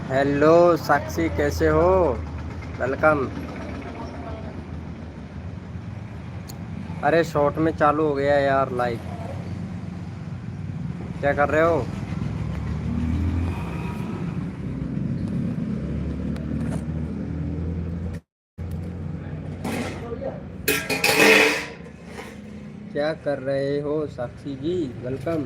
Hello साक्षी, कैसे हो? Welcome. अरे शॉर्ट में चालू हो गया यार लाइव। क्या कर रहे हो? क्या कर रहे हो साक्षी जी? वेलकम।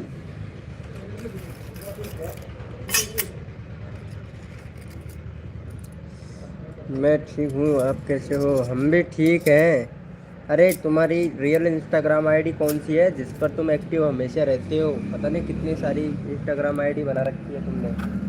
मैं ठीक हूँ, आप कैसे हो? हम भी ठीक हैं। अरे तुम्हारी रियल इंस्टाग्राम आईडी कौन सी है जिस पर तुम एक्टिव हमेशा रहते हो? पता नहीं कितनी सारी इंस्टाग्राम आईडी बना रखी है तुमने।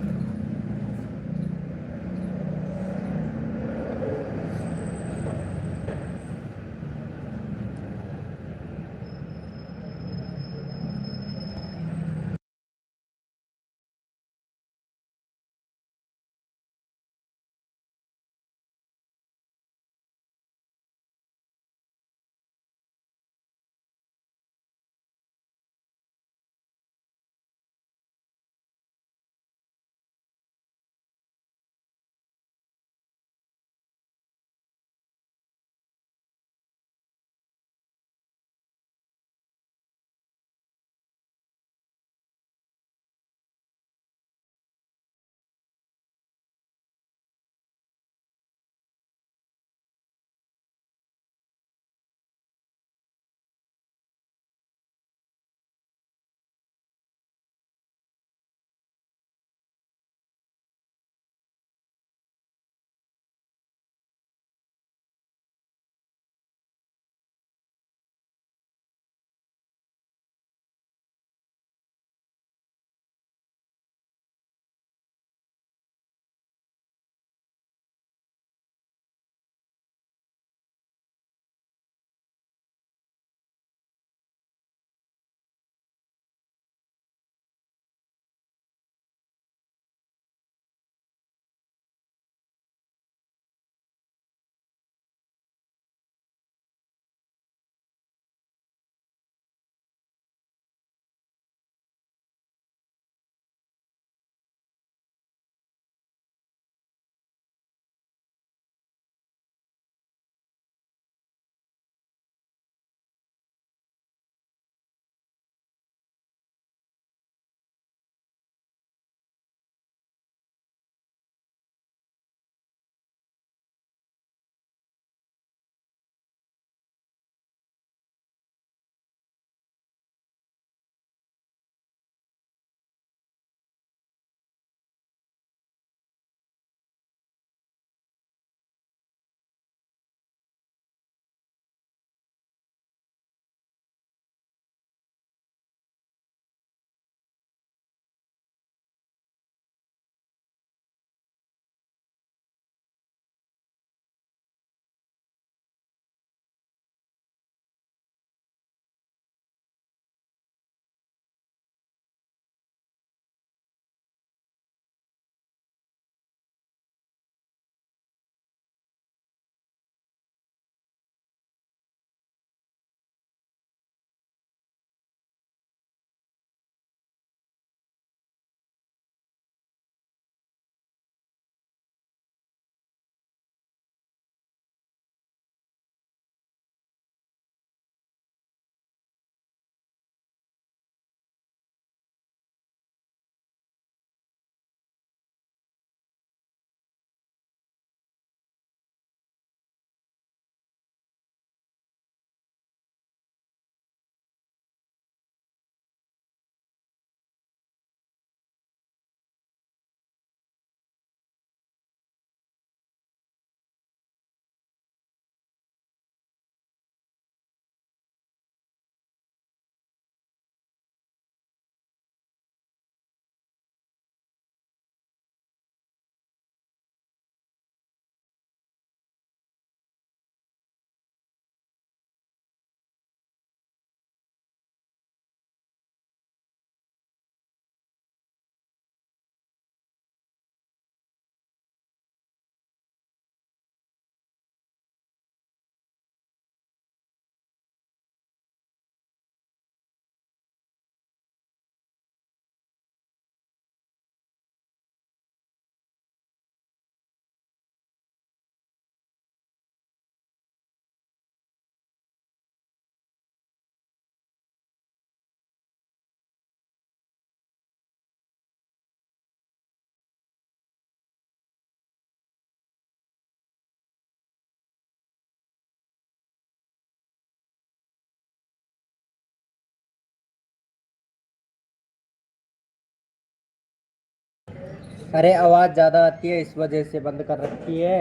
अरे आवाज़ ज़्यादा आती है इस वजह से बंद कर रखी है।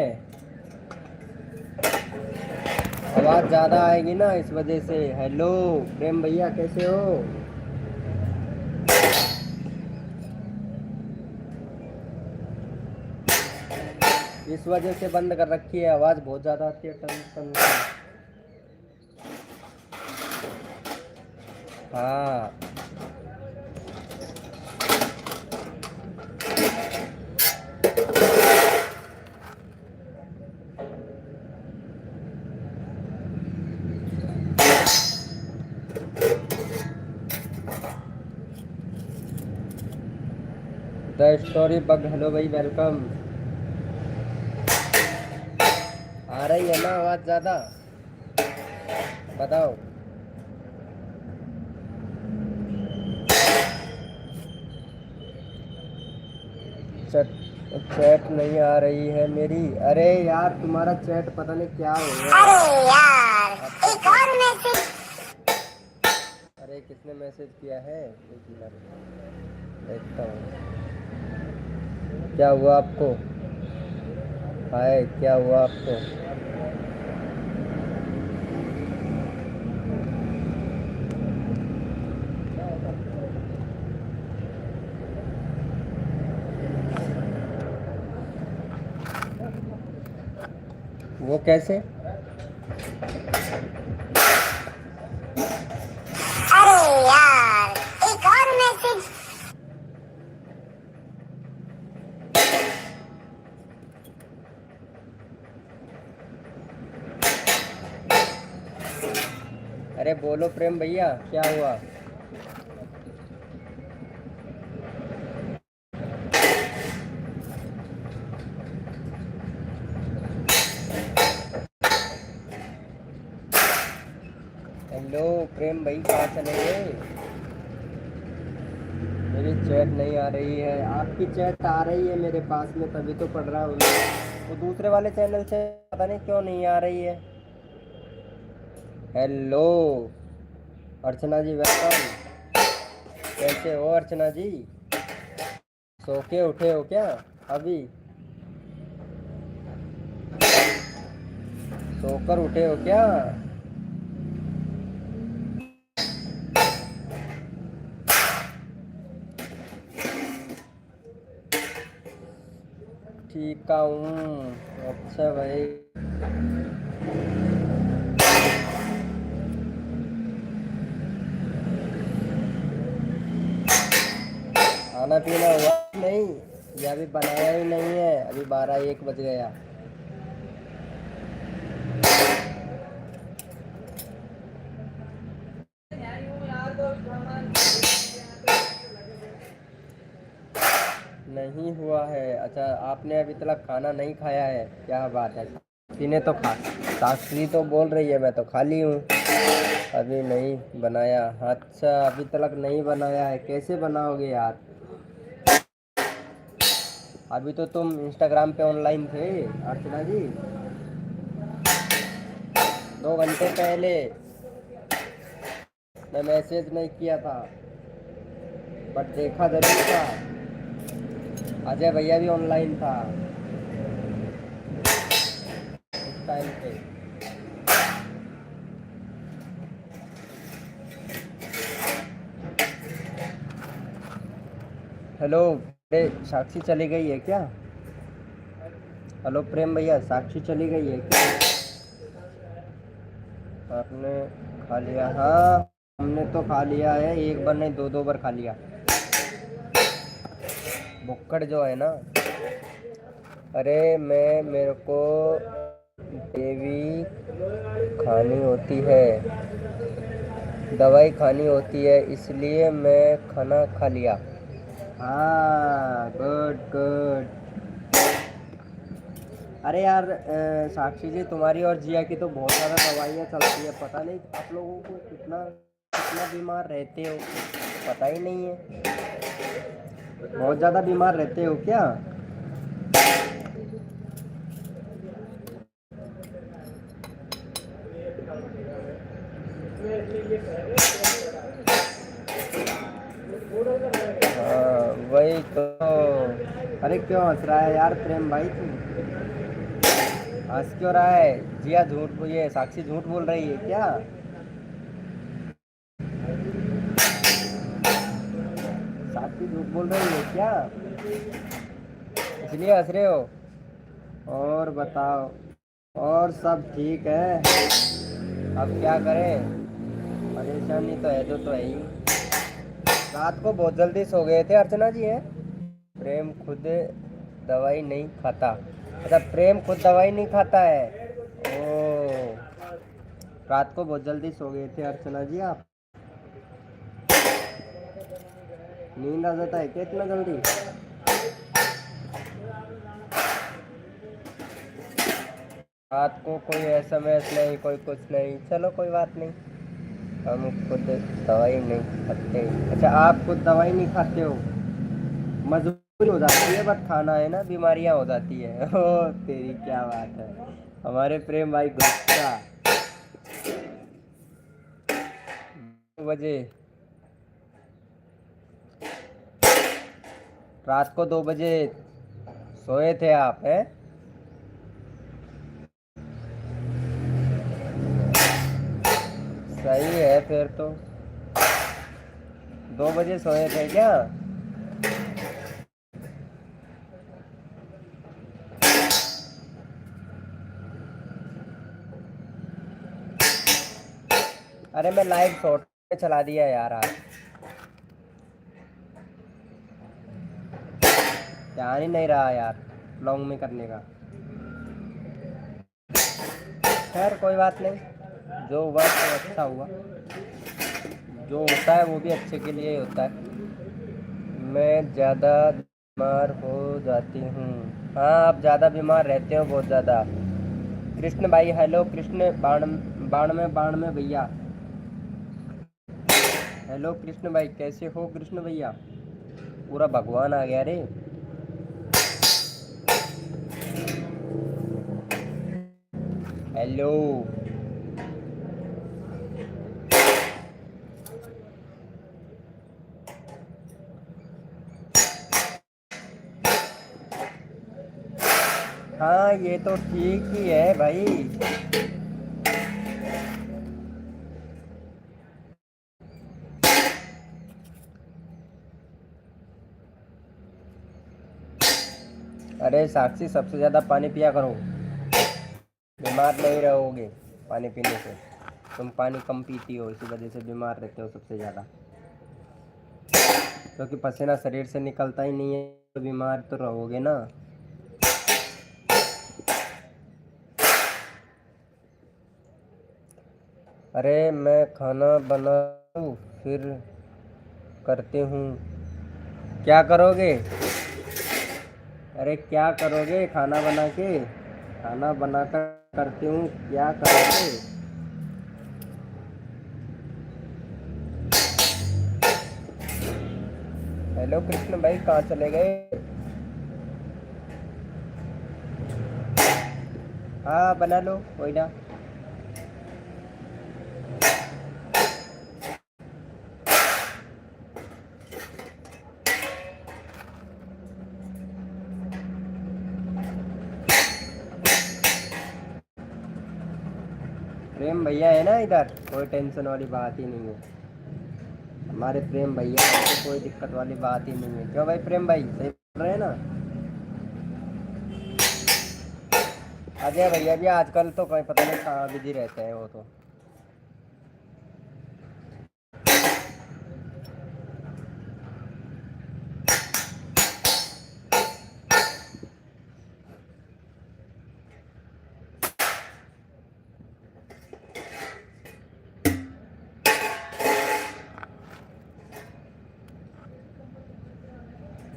आवाज़ ज़्यादा आएगी ना इस वजह से। हेलो प्रेम भैया कैसे हो? इस वजह से बंद कर रखी है, आवाज़ बहुत ज़्यादा आती है टन टन टन। हाँ द स्टोरी बग, हेलो भाई वेलकम। आ रही है ना आवाज़ ज़्यादा? बताओ। चैट चैट नहीं आ रही है मेरी। अरे यार तुम्हारा चैट पता नहीं क्या हो गया। अरे यार एक और मैसेज। अरे किसने मैसेज किया है? एक मिनट देखता हूँ। क्या हुआ आपको? हाय क्या हुआ आपको? वो कैसे? अरे यार एक और मैसेज। अरे बोलो प्रेम भैया क्या हुआ? हेलो प्रेम भाई कहाँ चले गए? मेरी चैट नहीं आ रही है, आपकी चैट आ रही है मेरे पास में तभी तो पढ़ रहा हूँ। तो दूसरे वाले चैनल से पता नहीं क्यों नहीं आ रही है। हेलो अर्चना जी वेलकम। कैसे हो अर्चना जी? सो के उठे हो क्या अभी? सोकर उठे हो क्या? ठीक हूँ। अच्छा भाई। खाना पीना हुआ नहीं? ये अभी बनाया ही नहीं है, अभी 12-1 बज गया। नहीं हुआ है? अच्छा आपने अभी तक खाना नहीं खाया है, क्या बात है। साक्षी ने तो खा, साक्षी तो बोल रही है मैं तो खाली हूँ, अभी नहीं बनाया। अच्छा अभी तक नहीं बनाया है, कैसे बनाओगे यार? अभी तो तुम इंस्टाग्राम पे ऑनलाइन थे अर्चना जी, 2 घंटे पहले। मैं मैसेज नहीं किया था बट देखा जरूर था। अजय भैया भी ऑनलाइन था उस टाइम पे। हेलो अरे साक्षी चली गई है क्या? हेलो प्रेम भैया साक्षी चली गई है क्या? आपने खा लिया? हाँ हमने तो खा लिया है, एक बार नहीं 2-2 बार खा लिया। भुक्कड़ जो है ना, अरे मेरे को देवी खानी होती है, दवाई खानी होती है, इसलिए मैं खाना खा लिया। हाँ गुड गुड। अरे यार साक्षी जी तुम्हारी और जिया की तो बहुत ज़्यादा दवाइयाँ चलती है, पता नहीं आप लोगों को कितना कितना बीमार रहते हो, पता ही नहीं है। बहुत ज़्यादा बीमार रहते हो क्या? हाँ वही तो। अरे क्यों हंस रहा है यार प्रेम भाई तू? हंस क्यों रहा है? जिया ये साक्षी झूठ बोल रही है क्या? साक्षी झूठ बोल रही है क्या? इसलिए हंस रहे हो? और बताओ। और सब ठीक है। अब क्या करें? परेशानी तो है, तो है ही। रात को बहुत जल्दी सो गए थे अर्चना जी है? प्रेम खुद दवाई नहीं खाता? अच्छा, प्रेम खुद दवाई नहीं खाता है। ओ, रात को बहुत जल्दी सो गए थे अर्चना जी आप? नींद आ जाता है क्या इतना जल्दी? रात को कोई एसएमएस नहीं, कोई कुछ नहीं, चलो कोई बात नहीं। हम खुद दवाई नहीं खाते। अच्छा, आप खुद दवाई नहीं खाते हो? मजबूरी हो जाती है, बट खाना है ना, बीमारियां हो जाती है। ओ तेरी क्या बात है। हमारे प्रेम भाई गुस्सा। 2 बजे? रात को 2 बजे सोए थे आप हैं? सही है फिर तो। 2 बजे सोए थे क्या? अरे मैं लाइव शॉर्ट में चला दिया यार आज। ध्यान ही नहीं रहा यार लॉन्ग में करने का। खैर कोई बात नहीं, जो हुआ तो अच्छा हुआ। जो होता है वो भी अच्छे के लिए ही होता है। मैं ज़्यादा बीमार हो जाती हूँ। हाँ, आप ज़्यादा बीमार रहते हो, बहुत ज़्यादा। कृष्ण भाई हेलो। कृष्ण बाण में भैया। हेलो कृष्ण भाई, कैसे हो कृष्ण भैया? पूरा भगवान आ गया रे। हेलो। हाँ, ये तो ठीक ही है भाई। अरे साक्षी, सबसे ज़्यादा पानी पिया करो, बीमार नहीं रहोगे पानी पीने से। तुम पानी कम पीती हो, इसी वजह से बीमार रहते हो सबसे ज़्यादा। क्योंकि पसीना शरीर से निकलता ही नहीं है, तो बीमार तो रहोगे ना। अरे मैं खाना बनाऊँ फिर करती हूँ। क्या करोगे? अरे क्या करोगे खाना बना के? खाना बनाकर करती हूँ, क्या करोगे? हेलो कृष्ण भाई, कहाँ चले गए? हाँ बना लो, कोई ना। प्रेम भैया है ना इधर, कोई टेंशन वाली बात ही नहीं है। हमारे प्रेम भैया हैं, तो कोई दिक्कत वाली बात ही नहीं है। क्यों भाई प्रेम भाई, सही बोल रहे हैं ना? अजय भैया भी आजकल तो कोई पता नहीं कहाँ बिजी रहते हैं वो तो।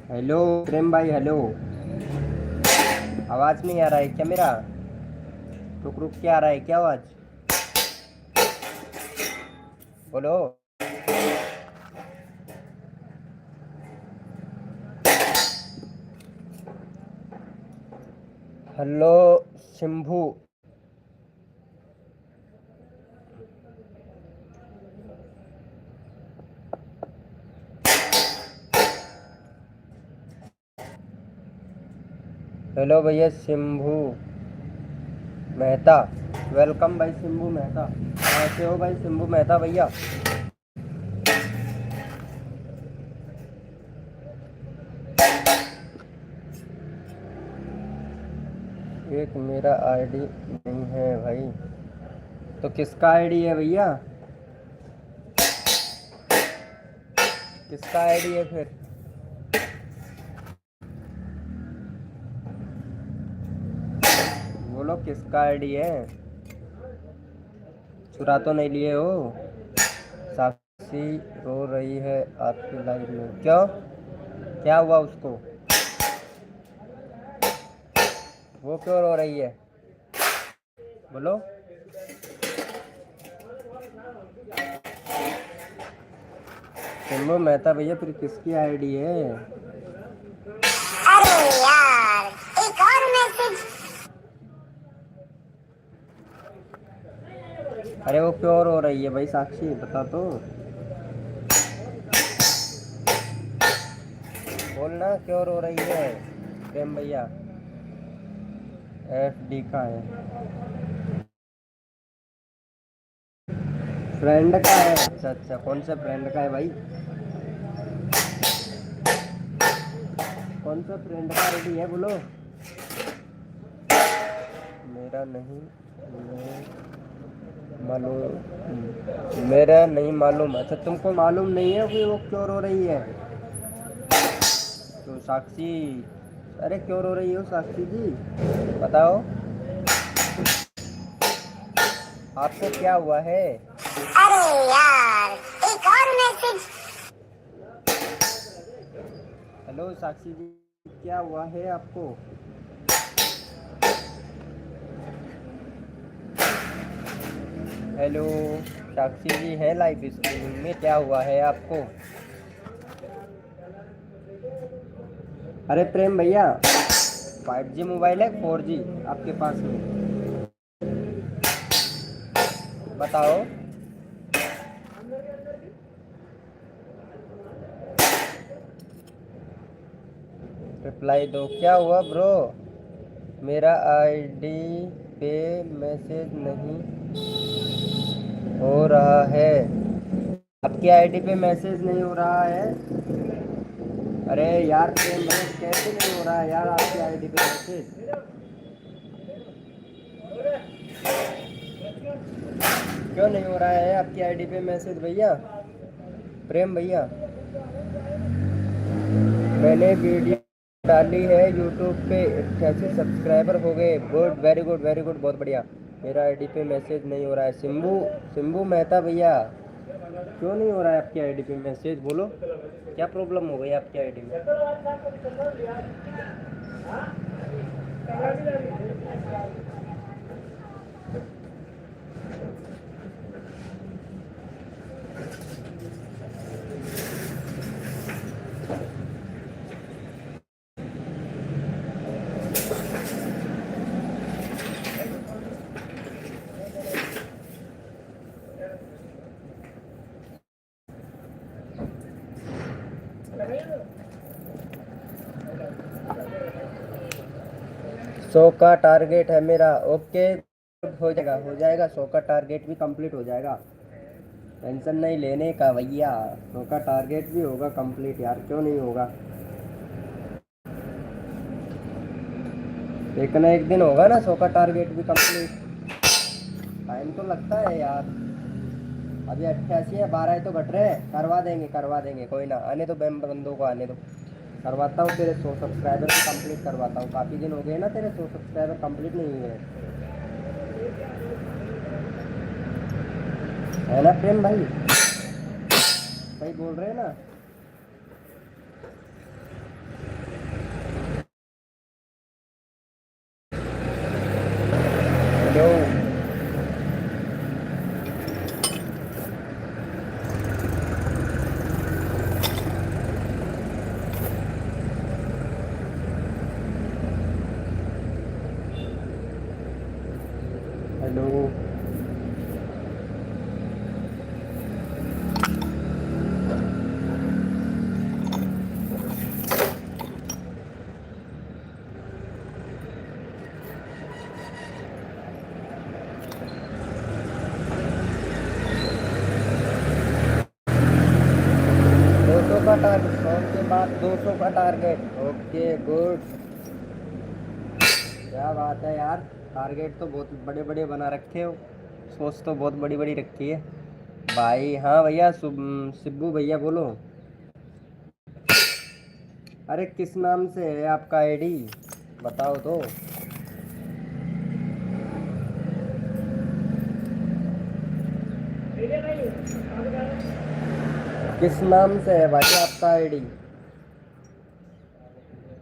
हेलो प्रेम भाई, हेलो। आवाज़ नहीं आ रहा है क्या मेरा? रुक रुक के आ रहा है क्या आवाज़? बोलो। हेलो शंभू। हेलो भैया शंभू मेहता, वेलकम भाई शंभू मेहता। कैसे हो भाई शंभू मेहता भैया? एक मेरा आईडी नहीं है भाई, तो किसका आईडी है भैया? किसका आईडी है फिर? बोलो किसका आईडी है? चुरा तो नहीं लिए हो? साक्षी रो रही है आपकी लाइफ में, क्यों? क्या हुआ उसको? वो क्यों रो रही है? बोलो। शंभू मेहता भैया फिर किसकी आईडी है? अरे यार एक और मैसेज। अरे वो क्यों रो रही है भाई साक्षी, बता तो। बोलना क्यों रो रही है प्रेम भैया? FD का है, फ्रेंड का है। अच्छा अच्छा, कौन सा फ्रेंड का है भाई? कौन सा फ्रेंड का आईडी है बोलो। मेरा नहीं मालूम, मेरा नहीं मालूम। अच्छा तुमको मालूम नहीं है कि वो क्यों रो रही है? तो साक्षी, अरे क्यों रो रही हो साक्षी जी, बताओ आपको क्या हुआ है? अरे यार एक और मैसेज। हेलो साक्षी जी, क्या हुआ है आपको? हेलो साक्षी जी है लाइव स्ट्रीमिंग में, क्या हुआ है आपको? अरे प्रेम भैया 5G मोबाइल है 4G आपके पास में, बताओ। रिप्लाई दो, क्या हुआ ब्रो? मेरा आईडी पे मैसेज नहीं हो रहा है। आपकी आईडी पे मैसेज नहीं हो रहा है? अरे यार प्रेम भैया कैसे नहीं हो रहा है यार आपकी आईडी पे मैसेज? क्यों नहीं हो रहा है आपकी आईडी पे मैसेज भैया? प्रेम भैया मैंने वीडियो डाली है यूट्यूब पे, 88 सब्सक्राइबर हो गए। Good, very good very good, बहुत बढ़िया। मेरा आईडी पे मैसेज नहीं हो रहा है। शंभू मेहता भैया क्यों नहीं हो रहा है आपकी आईडी पे मैसेज, बोलो क्या प्रॉब्लम हो गई आपकी आईडी में? सौ का टारगेट है मेरा, ओके हो जाएगा हो जाएगा, 100 का टारगेट भी कंप्लीट हो जाएगा, टेंशन नहीं लेने का भैया। 100 का टारगेट भी होगा कंप्लीट यार, क्यों नहीं होगा? एक ना एक दिन होगा ना 100 का टारगेट भी कंप्लीट। टाइम तो लगता है यार, अभी 88 है, 12 तो घट रहे हैं। करवा देंगे कोई ना, आने दो बंदों को आने दो। करवाता हूँ तेरे 100 सब्सक्राइबर भी कंप्लीट करवाता हूँ। काफ़ी दिन हो गए ना तेरे 100 सब्सक्राइबर कंप्लीट नहीं हुए है ना प्रेम भाई? सही बोल रहे हैं ना? हेलो हेलो 200 का टारगेट। ओके गुड, क्या बात है यार, टारगेट तो बहुत बड़े बड़े बना रखे हो, सोच तो बहुत बड़ी बड़ी रखी है भाई। हाँ भैया, सिब्बू भैया बोलो। अरे किस नाम से है आपका आईडी, बताओ तो। किस नाम से है भाई आपका आईडी,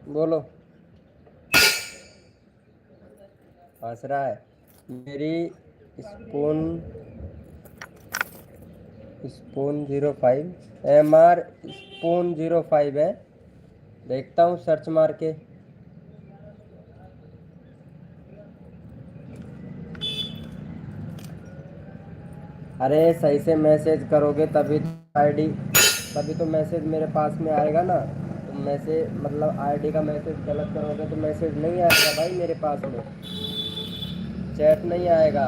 बोलो। हंस रहा है। मेरी स्पून स्पून 05 MR स्पून 05 है। देखता हूँ सर्च मार के। अरे सही से मैसेज करोगे तभी तो आईडी, तभी तो मैसेज मेरे पास में आएगा ना। तुम मैसेज मतलब आईडी का मैसेज गलत करोगे तो मैसेज नहीं आएगा भाई मेरे पास में, चैट नहीं आएगा।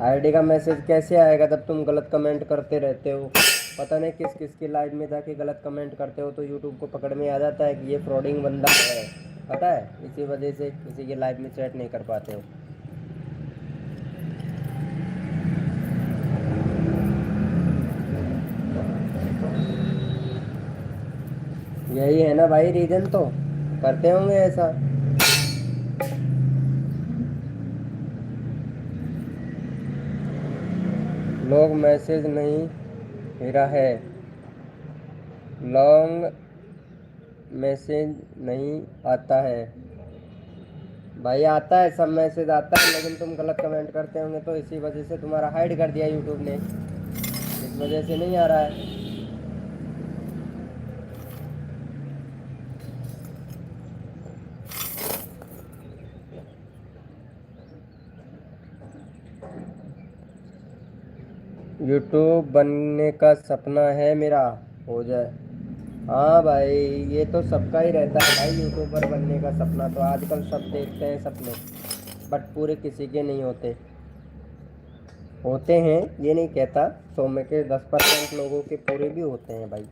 आईडी का मैसेज कैसे आएगा जब तुम गलत कमेंट करते रहते हो। पता नहीं किस किस की लाइव में जाके गलत कमेंट करते हो तो यूट्यूब को पकड़ में आ जाता है कि ये फ्रॉडिंग बंदा है, पता है। इसी वजह से किसी के लाइव में चैट नहीं कर पाते हो। यही है ना भाई रीजन, तो करते होंगे ऐसा। लोग मैसेज नहीं मेरा है, लॉन्ग मैसेज नहीं आता है भाई। आता है, सब मैसेज आता है, लेकिन तुम गलत कमेंट करते होंगे तो इसी वजह से तुम्हारा हाइड कर दिया यूट्यूब ने, इस वजह से नहीं आ रहा है। यूट्यूब बनने का सपना है मेरा, हो जाए। हाँ भाई, ये तो सबका ही रहता है भाई, यूट्यूबर बनने का सपना तो आजकल सब देखते हैं सपने, बट पूरे किसी के नहीं होते। होते हैं ये नहीं कहता, 100 में के 10% लोगों के पूरे भी होते हैं भाई।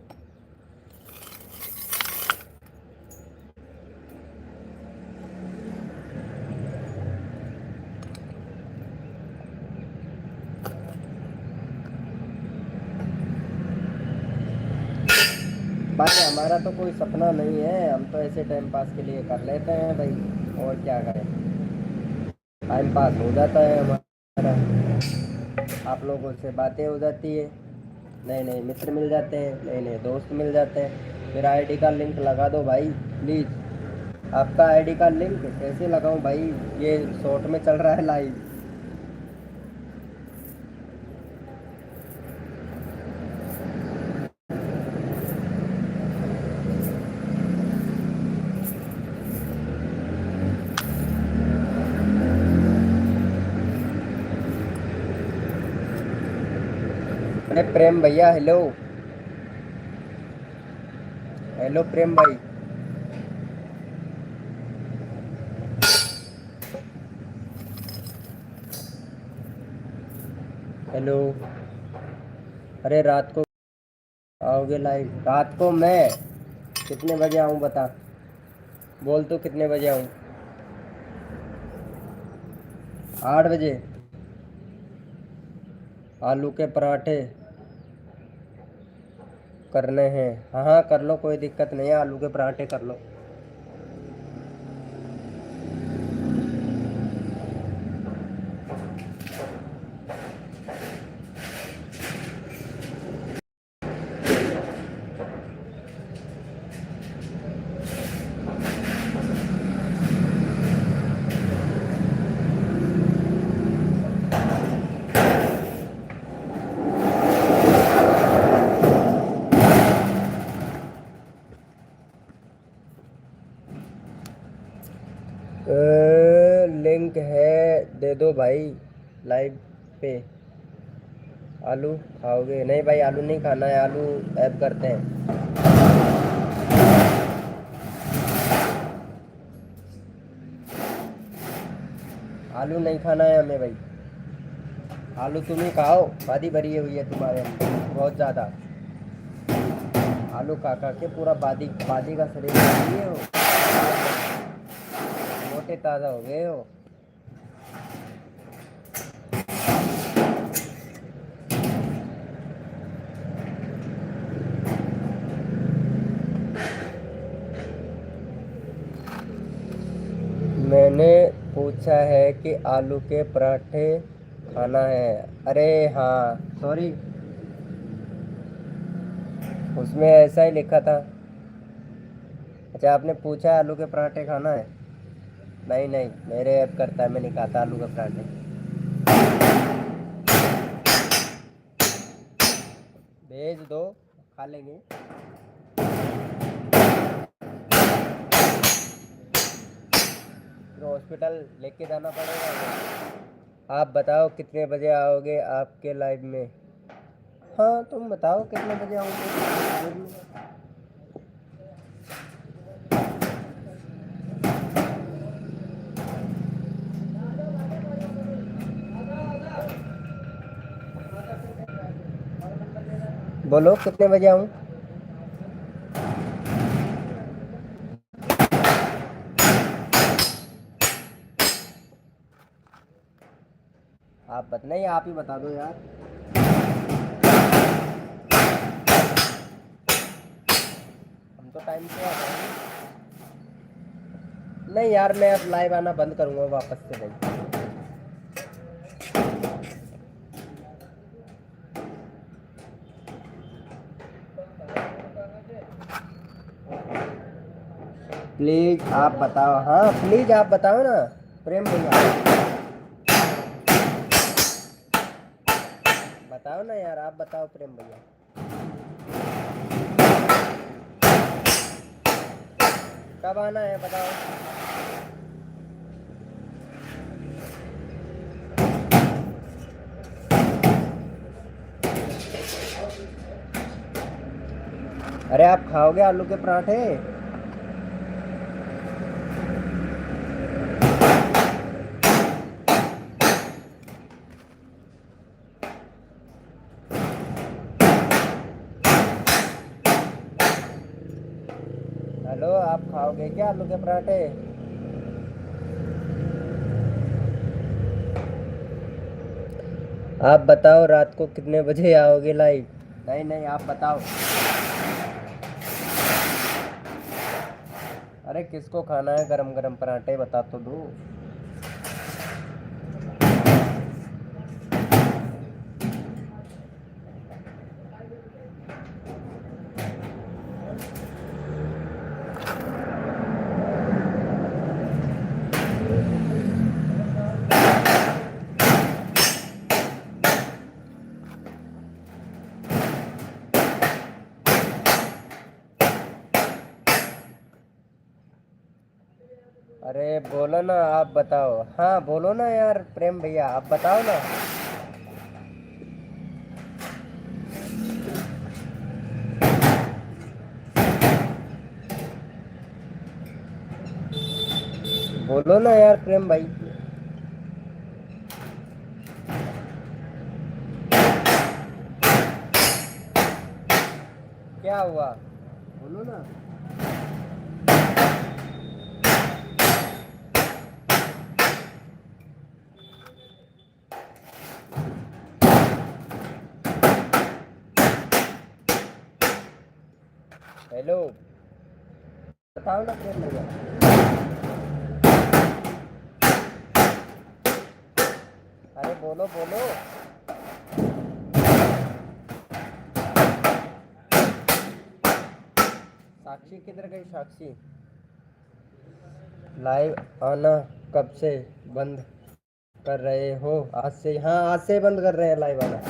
बाकी हमारा तो कोई सपना नहीं है, हम तो ऐसे टाइम पास के लिए कर लेते हैं भाई, और क्या करें, टाइम पास हो जाता है हमारा। आप लोगों से बातें हो जाती है, नए नए मित्र मिल जाते हैं, नए नए दोस्त मिल जाते हैं। मेरा आईडी का लिंक लगा दो भाई प्लीज़। आपका आईडी का लिंक कैसे लगाऊं भाई, ये शॉर्ट में चल रहा है लाइव। अरे प्रेम भैया, हेलो हेलो प्रेम भाई। हेलो। अरे रात को आओगे लाइव, रात को मैं कितने बजे आऊँ बता, बोल तो कितने बजे आऊँ। 8 बजे। आलू के पराठे करने हैं, हाँ हाँ कर लो, कोई दिक्कत नहीं है, आलू के पराठे कर लो। लिंक है दे दो भाई लाइव पे। आलू खाओगे? नहीं भाई, आलू नहीं खाना है, आलू ऐप करते हैं। आलू नहीं खाना है हमें भाई। आलू तुम ही खाओ, बादी भरी हुई है तुम्हारे अंदर बहुत ज़्यादा। आलू खा के पूरा बादी बादी का शरीर बना लिए हो, मोटे ताज़ा हो गए हो। मैंने पूछा है कि आलू के पराठे खाना है। अरे हाँ, सॉरी, उसमें ऐसा ही लिखा था। अच्छा, आपने पूछा आलू के पराठे खाना है? नहीं नहीं, मेरे ऐप करता है, मैं नहीं खाता आलू के पराठे। भेज दो, खा लेंगे। फिर हॉस्पिटल लेके जाना पड़ेगा। आप बताओ कितने बजे आओगे आपके लाइव में? हाँ, तुम बताओ कितने बजे आओगे? बोलो कितने बजे आऊँ? आप नहीं, आप ही बता दो यार। हम तो टाइम से आ रहे हैं। नहीं यार, मैं अब लाइव आना बंद करूँगा वापस से। नहीं, प्लीज आप बताओ। हाँ प्लीज आप बताओ ना प्रेम भैया, बताओ ना यार, आप बताओ प्रेम भैया। कब आना है बताओ। अरे आप खाओगे आलू के पराठे? हेलो, आप खाओगे क्या आलू के पराठे? आप बताओ रात को कितने बजे आओगे लाइव? नहीं नहीं, आप बताओ। अरे किसको खाना है गरम गरम पराठे, बता तो दो। अरे बोलो ना, आप बताओ। हाँ बोलो ना यार प्रेम भैया, आप बताओ ना। बोलो ना यार प्रेम भाई। क्या हुआ, बोलो ना। हेलो, बताओ ना प्रेम भैया। अरे बोलो बोलो। साक्षी किधर गई साक्षी? लाइव आना कब से बंद कर रहे हो? आज से? हाँ आज से बंद कर रहे हैं लाइव आना।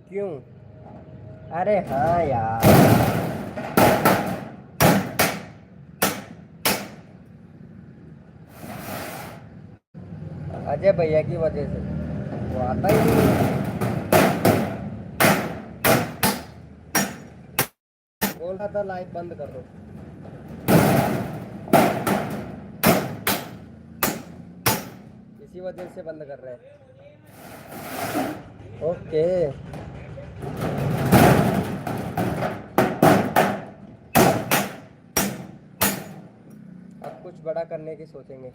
क्यों? अरे हाँ यार, अजय भैया की वजह से। वो आता ही नहीं है। बोल रहा था लाइव बंद कर दो। इसी वजह से बंद कर रहे हैं। ओके। अब कुछ बड़ा करने की सोचेंगे।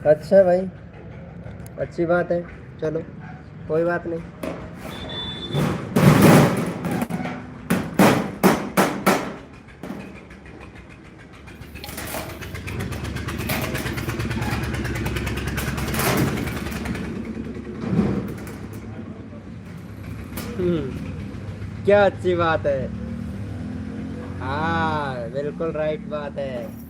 अच्छा भाई, अच्छी बात है, चलो कोई बात नहीं। क्या अच्छी बात है। हाँ बिल्कुल राइट बात है।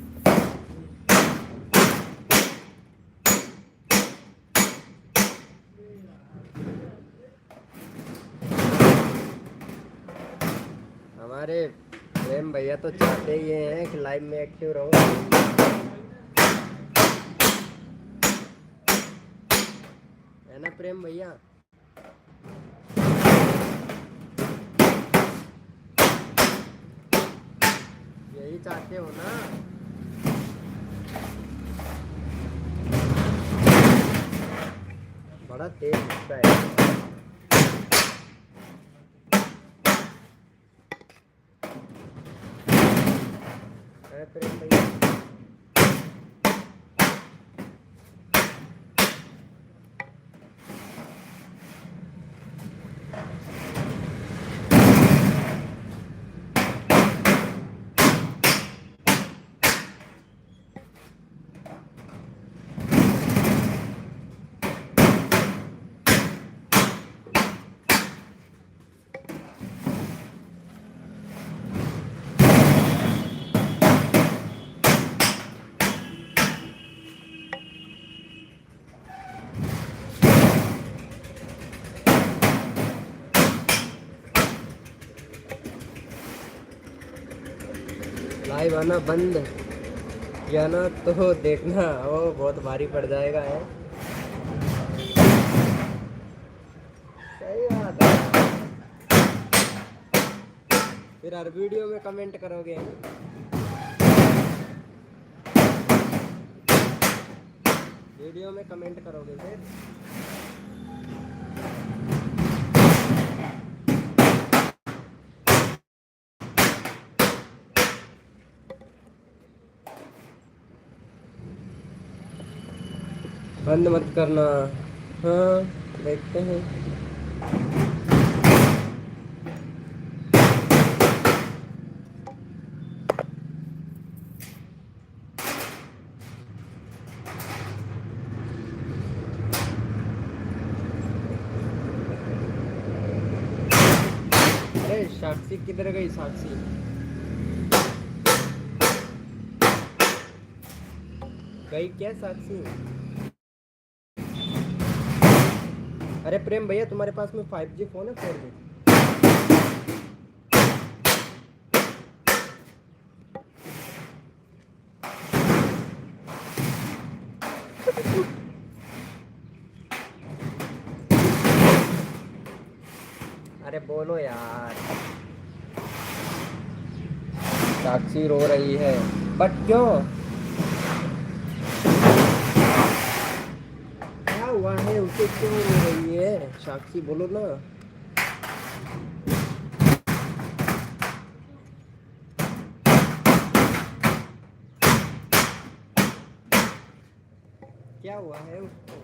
हमारे प्रेम भैया तो चाहते ही ये हैं कि लाइव में एक्टिव रहो। है ना प्रेम भैया? यही चाहते हो ना? बड़ा तेज गुस्सा है। प्रेम भैया लाइव आना बंद किया ना तो देखना वो बहुत भारी पड़ जाएगा है। सही बात है। फिर हर वीडियो में कमेंट करोगे। वीडियो में कमेंट करोगे फिर। बंद मत करना। हाँ देखते हैं। अरे साक्षी किधर गई? साक्षी गई क्या? साक्षी अरे प्रेम भैया तुम्हारे पास में 5G फोन है 4G? अरे बोलो यार। साक्षी रो रही है बट क्यों? क्या हुआ है उसे, क्यों रो रही है? साक्षी बोलो ना। क्या हुआ है उसको?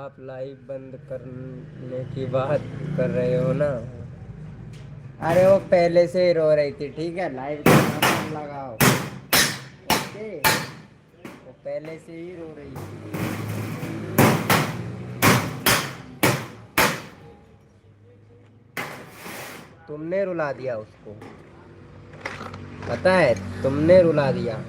आप लाइव बंद करने की बात कर रहे हो ना? अरे वो पहले से ही रो रही थी, ठीक है, लाइव का नाम लगाओ। ओके, वो पहले से ही रो रही थी। तुमने रुला दिया उसको, पता है, तुमने रुला दिया।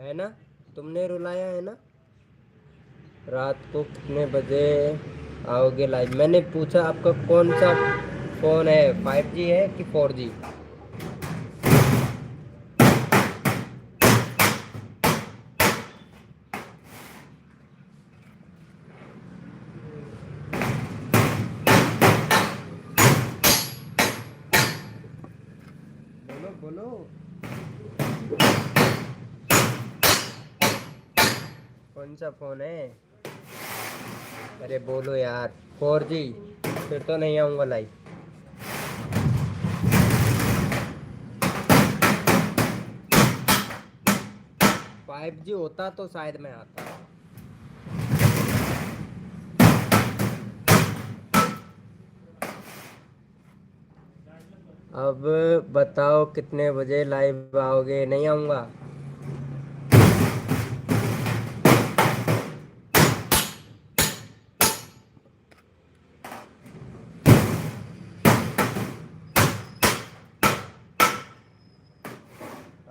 है ना, तुमने रुलाया है ना? रात को कितने बजे आओगे लाइव? मैंने पूछा आपका कौन सा फोन है, 5G है कि 4G? बोलो बोलो, कौन सा फोन है? अरे बोलो यार, 4G? फिर तो नहीं आऊंगा लाइव। 5G होता तो शायद मैं आता। अब बताओ कितने बजे लाइव आओगे? नहीं आऊंगा।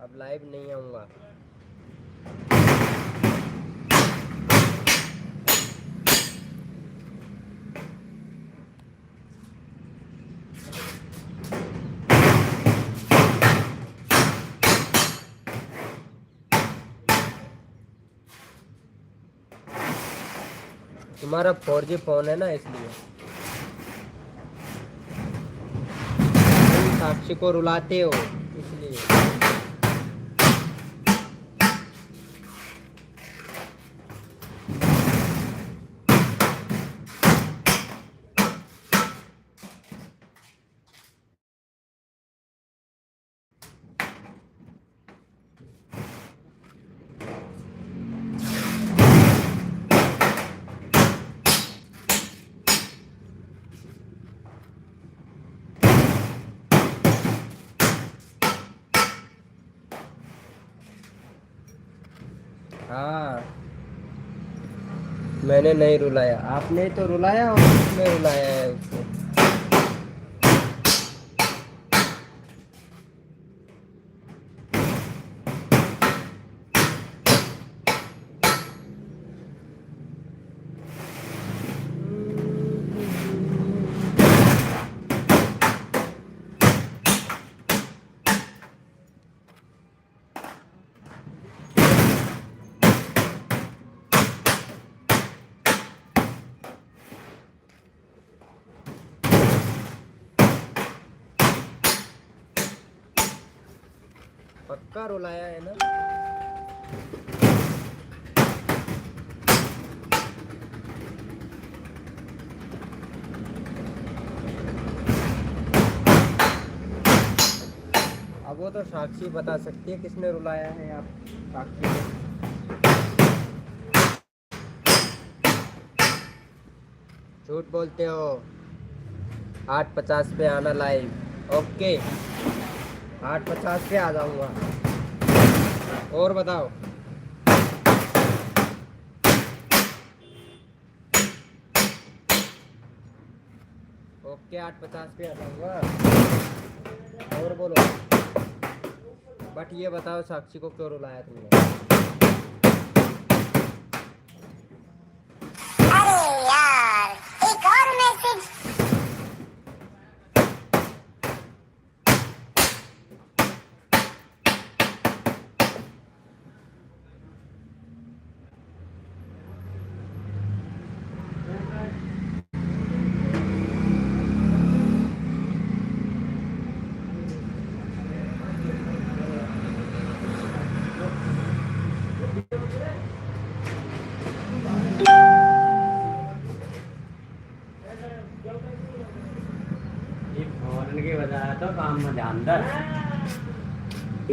अब लाइव नहीं आऊंगा। तुम्हारा 4G फोन है ना, इसलिए। तुम साक्षी को रुलाते हो इसलिए। हाँ, मैंने नहीं रुलाया, आपने तो रुलाया और उसने रुलाया है उसको। पक्का रुलाया है ना? अब वो तो साक्षी बता सकती है किसने रुलाया है। आप साक्षी को झूठ बोलते हो। 8:50 पे आना लाइव। ओके, 8:50 पे आ जाऊंगा। और बताओ। ओके, 8:50 पे आ जाऊंगा। और बोलो। बट ये बताओ, साक्षी को क्यों रुलाया तुमने? अरे यार, एक और मैसेज। काम में ध्यान दे।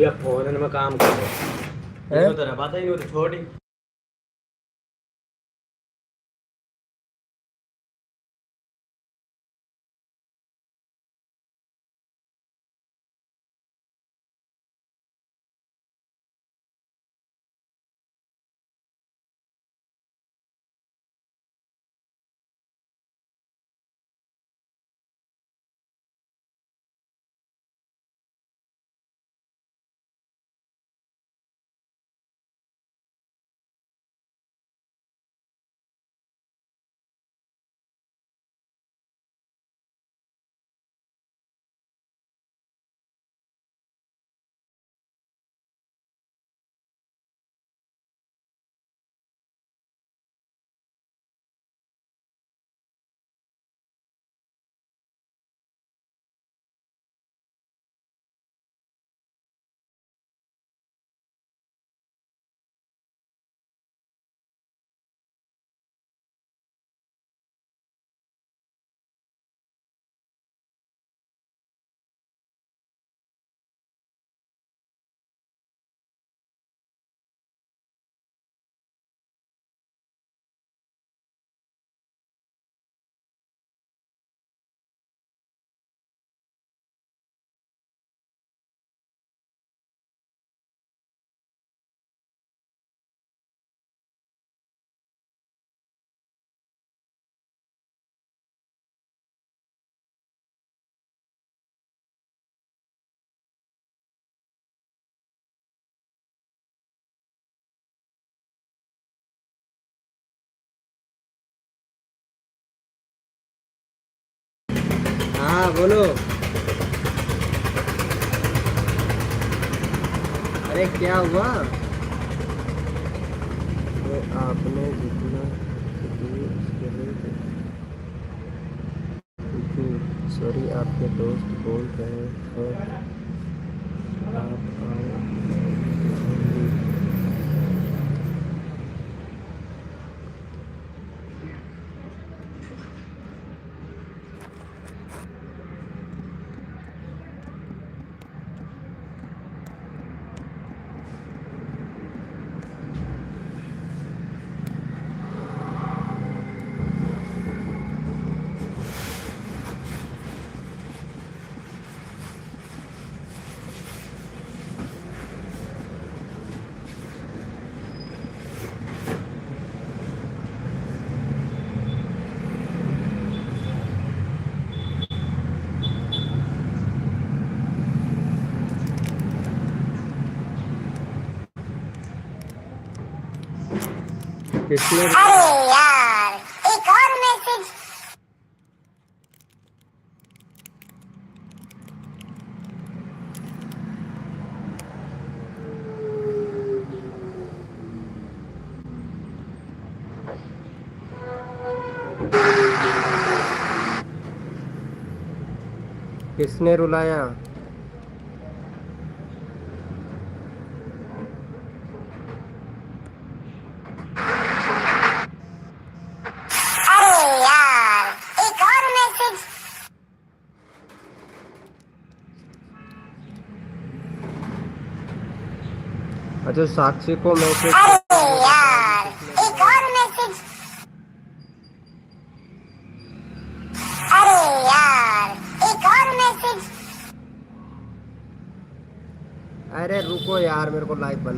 ये फोन में काम कर रहे हैं? तो तेरा पता ही नहीं, वो तो छोड़ ही। हाँ बोलो। अरे क्या हुआ? तो आपने जितना सॉरी, आपके दोस्त बोल रहे हैं आप आए। किसने? अरे यार, एक और मैसेज। किसने रुलाया? अरे यार, एक और मैसेज। अच्छा, साक्षी को मैसेज। अरे यार, एक और मैसेज। अरे यार, एक और मैसेज। अरे रुको यार, मेरे को लाइव